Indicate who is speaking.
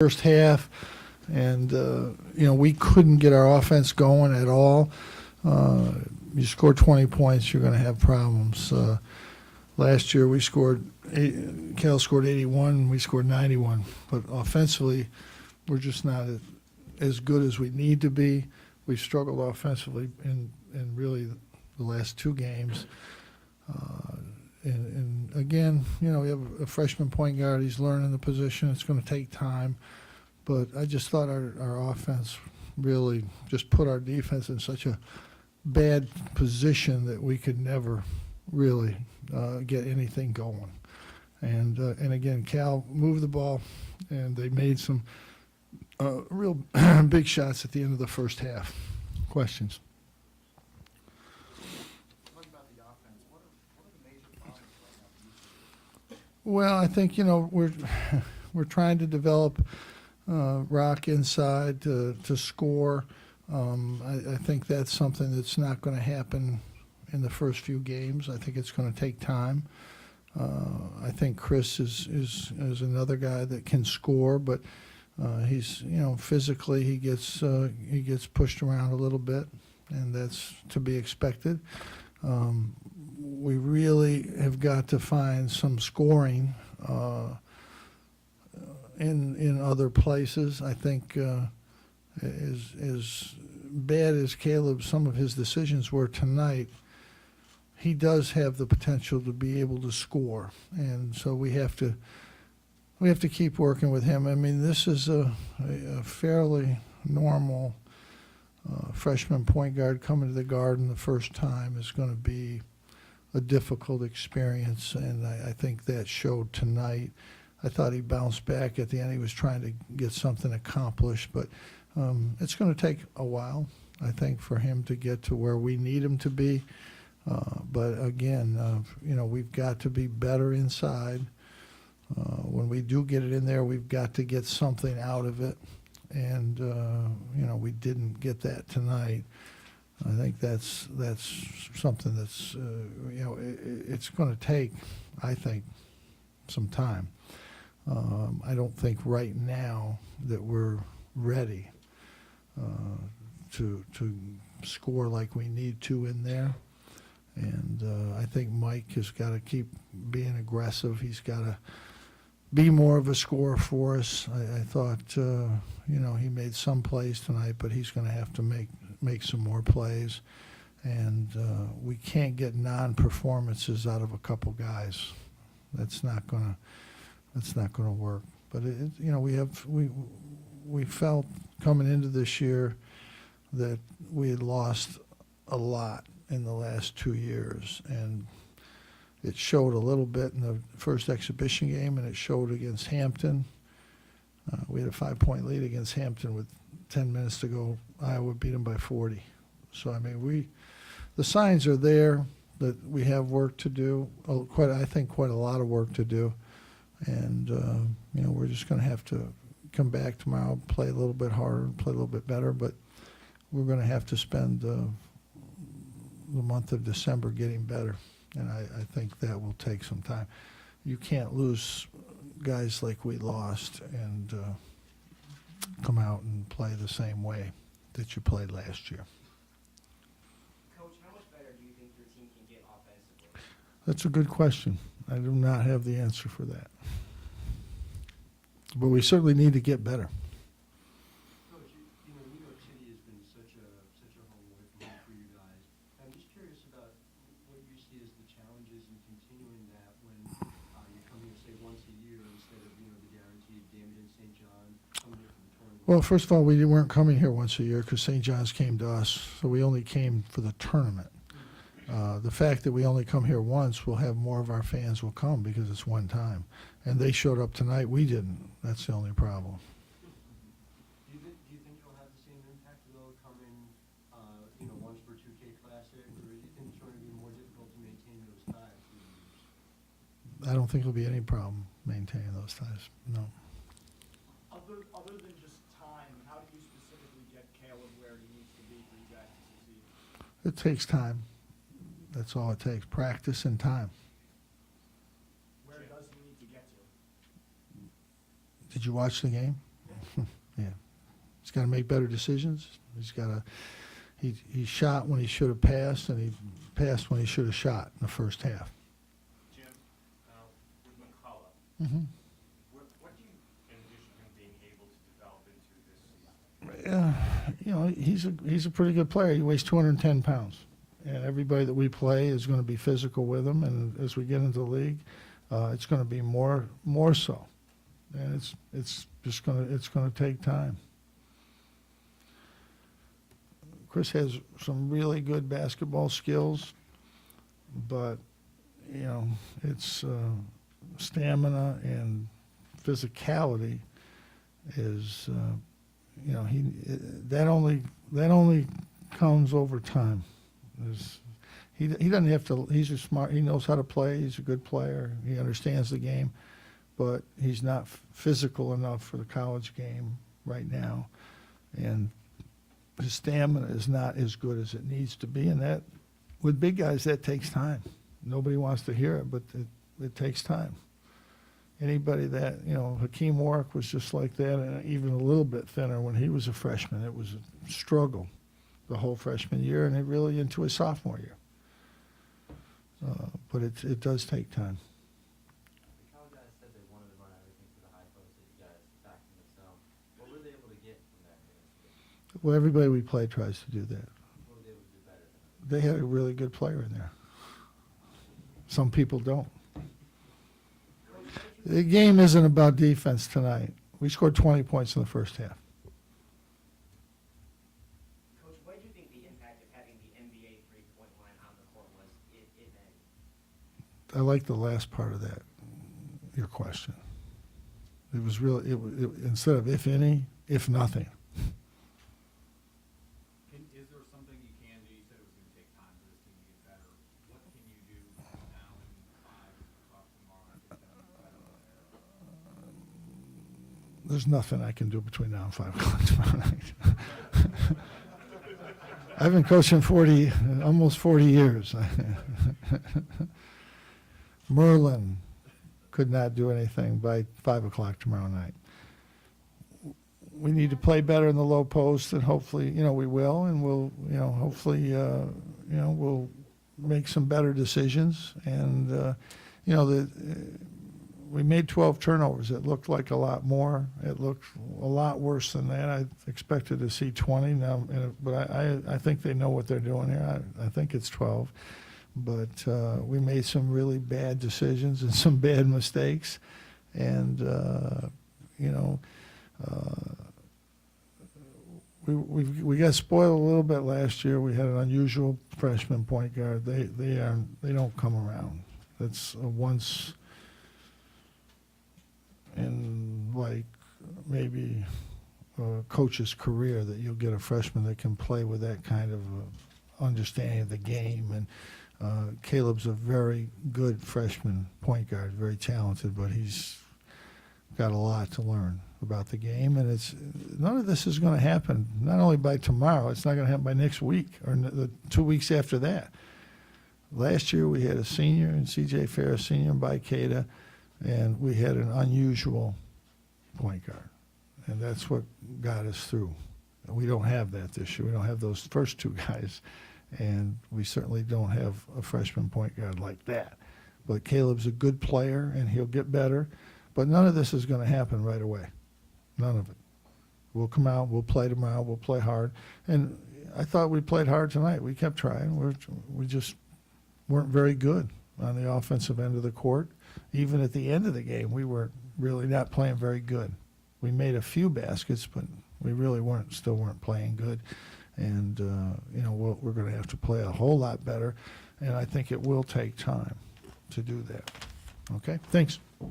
Speaker 1: first half, and we couldn't get our offense going at all. You score 20 points, you're going to have problems. Last year Cal scored 81, we scored 91, but offensively we're just not as good as we need to be. We've struggled offensively in really the last two games. And again, we have a freshman point guard. He's learning the position. It's going to take time. But I just thought our offense really just put our defense in such a bad position that we could never really get anything going. And again, Cal moved the ball, and they made some real big shots at the end of the first half. Questions?
Speaker 2: What about the offense? What are the major problems right now?
Speaker 1: Well, I think we're trying to develop rock inside to score. I think that's something that's not going to happen in the first few games. I think it's going to take time. I think Chris is another guy that can score, but he's physically he gets pushed around a little bit, and that's to be expected. We really have got to find some scoring in other places. I think as bad as some of his decisions were tonight, he does have the potential to be able to score, and so we have to keep working with him. I mean, this is a fairly normal freshman point guard coming to the Garden the first time is going to be a difficult experience, and I think that showed tonight. I thought he bounced back at the end. He was trying to get something accomplished, but it's going to take a while, I think, for him to get to where we need him to be. But again, we've got to be better inside. When we do get it in there, we've got to get something out of it, and we didn't get that tonight. I think that's something that's it's going to take, I think, some time. I don't think right now that we're ready to score like we need to in there. And I think Mike has got to keep being aggressive. He's got to be more of a scorer for us. I thought, he made some plays tonight, but he's going to have to make some more plays. And we can't get non-performances out of a couple guys. That's not going to work. But we felt coming into this year that we had lost a lot in the last 2 years, and it showed a little bit in the first exhibition game, and it showed against Hampton. We had a 5-point lead against Hampton with 10 minutes to go. Iowa beat them by 40. So I mean, the signs are there that we have work to do. I think quite a lot of work to do, and we're just going to have to come back tomorrow, play a little bit harder, play a little bit better, but we're going to have to spend the month of December getting better, and I think that will take some time. You can't lose guys like we lost and come out and play the same way that you played last year.
Speaker 3: Coach, how much better do you think your team can get offensively?
Speaker 1: That's a good question. I do not have the answer for that. But we certainly need to get better.
Speaker 2: Coach, New York City has been such a home away from home for you guys. I'm just curious about what you see as the challenges in continuing that when you're coming, say, once a year instead of the guaranteed Damon and St. John coming here for the tournament.
Speaker 1: Well, first of all, we weren't coming here once a year because St. John's came to us, so we only came for the tournament. The fact that we only come here once will have more of our fans will come because it's one time. And they showed up tonight. We didn't. That's the only problem.
Speaker 2: Do you think you'll have the same impact though coming, once for 2K Classic, or do you think it's going to be more difficult to maintain those ties?
Speaker 1: I don't think there'll be any problem maintaining those ties. No.
Speaker 4: Other than just time, how do you specifically get Caleb where he needs to be for you guys to succeed?
Speaker 1: It takes time. That's all it takes. Practice and time.
Speaker 4: Where does he need to get to?
Speaker 1: Did you watch the game?
Speaker 4: Yeah.
Speaker 1: He's got to make better decisions. He's got to. He shot when he should have passed, and he passed when he should have shot in the first half.
Speaker 5: Jim, with McCullough,
Speaker 1: Mm-hmm.
Speaker 5: what do you envision him being able to develop into this season?
Speaker 1: You know, he's a pretty good player. He weighs 210 pounds, and everybody that we play is going to be physical with him. And as we get into the league, it's going to be more so, and it's going to take time. Chris has some really good basketball skills, but you know, it's stamina and physicality is you know, that only comes over time. He doesn't have to. He's a smart. He knows how to play. He's a good player. He understands the game, but he's not physical enough for the college game right now, and his stamina is not as good as it needs to be. And that, with big guys, that takes time. Nobody wants to hear it, but it takes time. Anybody that, you know, Hakeem Warwick was just like that, and even a little bit thinner when he was a freshman. It was a struggle the whole freshman year, and it really into his sophomore year. But it does take time.
Speaker 6: The college guys said they wanted to run everything to the high post that you guys backed in themselves. What were they able to get from that game?
Speaker 1: Well, everybody we play tries to do that.
Speaker 6: What were they able to do better than others?
Speaker 1: They had a really good player in there. Some people don't. The game isn't about defense tonight. We scored 20 points in the first half.
Speaker 3: Coach, what do you think the impact of having the NBA three-point line on the court was, if any?
Speaker 1: I like the last part of that, your question. It was really, instead of if any, if nothing.
Speaker 4: Is there something you can do? You said it was going to take time for this team to get better. What can you do between now and 5 o'clock tomorrow to get them better?
Speaker 1: There's nothing I can do between now and 5 o'clock tomorrow night. I've been coaching almost 40 years. Merlin could not do anything by 5 o'clock tomorrow night. We need to play better in the low post, and hopefully, you know, we will, and we'll, you know, hopefully, you know, we'll make some better decisions. And, you know, we made 12 turnovers. It looked like a lot more. It looked a lot worse than that. I expected to see 20 now, but I think they know what they're doing here. I think it's 12. But we made some really bad decisions and some bad mistakes. And, you know, we got spoiled a little bit last year. We had an unusual freshman point guard. They don't come around. That's a once in like maybe a coach's career that you'll get a freshman that can play with that kind of understanding of the game. And Caleb's a very good freshman point guard, very talented, but he's got a lot to learn about the game. And it's none of this is going to happen not only by tomorrow, it's not going to happen by next week or the 2 weeks after that. Last year we had a senior and C.J. Ferris, senior and Bikeda, and we had an unusual point guard. And that's what got us through. And we don't have that this year. We don't have those first two guys. And we certainly don't have a freshman point guard like that. But Caleb's a good player, and he'll get better. But none of this is going to happen right away. None of it. We'll come out, we'll play tomorrow, we'll play hard. And I thought we played hard tonight. We kept trying. We just weren't very good on the offensive end of the court. Even at the end of the game, we were really not playing very good. We made a few baskets, but we really still weren't playing good. And, you know, we're going to have to play a whole lot better, and I think it will take time to do that. Okay? Thanks.